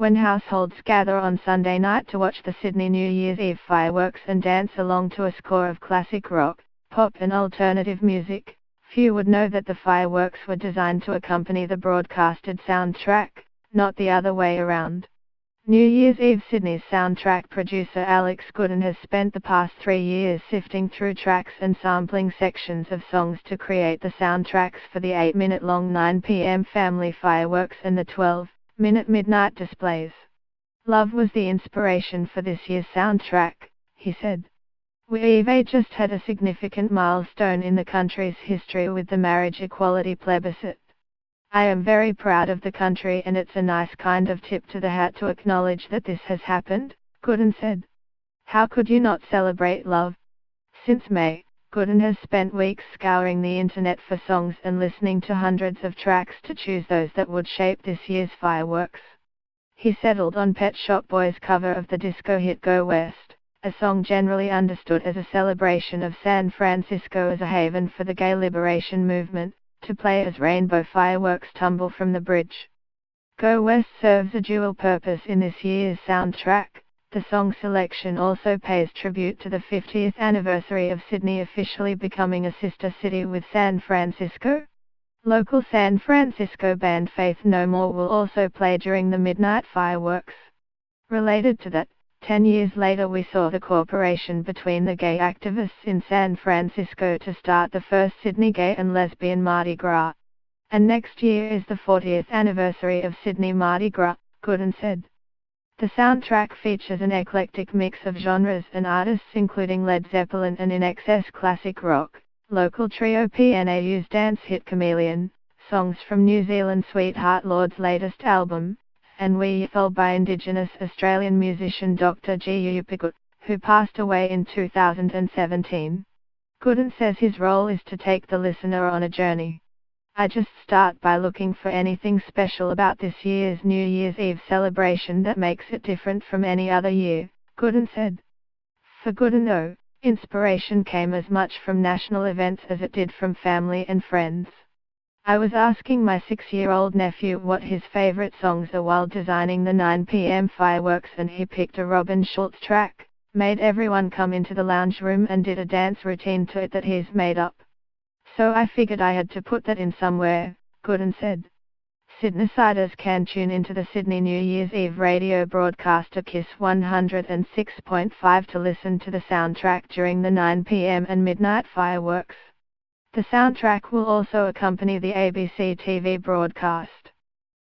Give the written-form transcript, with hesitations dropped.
When households gather on Sunday night to watch the Sydney New Year's Eve fireworks and dance along to a score of classic rock, pop and alternative music, few would know that the fireworks were designed to accompany the broadcasted soundtrack, not the other way around. New Year's Eve Sydney's soundtrack producer Alex Gooden has spent the past 3 years sifting through tracks and sampling sections of songs to create the soundtracks for the 8-minute-long 9 p.m. family fireworks and the 12-minute midnight displays. Love was the inspiration for this year's soundtrack, he said. We've just had a significant milestone in the country's history with the marriage equality plebiscite. I am very proud of the country, and it's a nice kind of tip to the hat to acknowledge that this has happened, Gooden said. How could you not celebrate love? Since May, Gooden has spent weeks scouring the internet for songs and listening to hundreds of tracks to choose those that would shape this year's fireworks. He settled on Pet Shop Boys' cover of the disco hit Go West, a song generally understood as a celebration of San Francisco as a haven for the gay liberation movement, to play as rainbow fireworks tumble from the bridge. Go West serves a dual purpose in this year's soundtrack. The song selection also pays tribute to the 50th anniversary of Sydney officially becoming a sister city with San Francisco. Local San Francisco band Faith No More will also play during the midnight fireworks. Related to that, 10 years later we saw the cooperation between the gay activists in San Francisco to start the first Sydney Gay and Lesbian Mardi Gras. And next year is the 40th anniversary of Sydney Mardi Gras, Gooden said. The soundtrack features an eclectic mix of genres and artists including Led Zeppelin and INXS classic rock, local trio PNAU's dance hit Chameleon, songs from New Zealand Sweetheart Lord's latest album, and We Fell by Indigenous Australian musician Dr. G. Upikut, who passed away in 2017. Gooden says his role is to take the listener on a journey. I just start by looking for anything special about this year's New Year's Eve celebration that makes it different from any other year, Gooden said. For Gooden though, inspiration came as much from national events as it did from family and friends. I was asking my 6-year-old nephew what his favorite songs are while designing the 9 p.m. fireworks, and he picked a Robin Schulz track, made everyone come into the lounge room and did a dance routine to it that he's made up. So I figured I had to put that in somewhere, Gooden said. Sydneysiders can tune into the Sydney New Year's Eve radio broadcaster Kiss 106.5 to listen to the soundtrack during the 9 p.m. and midnight fireworks. The soundtrack will also accompany the ABC TV broadcast.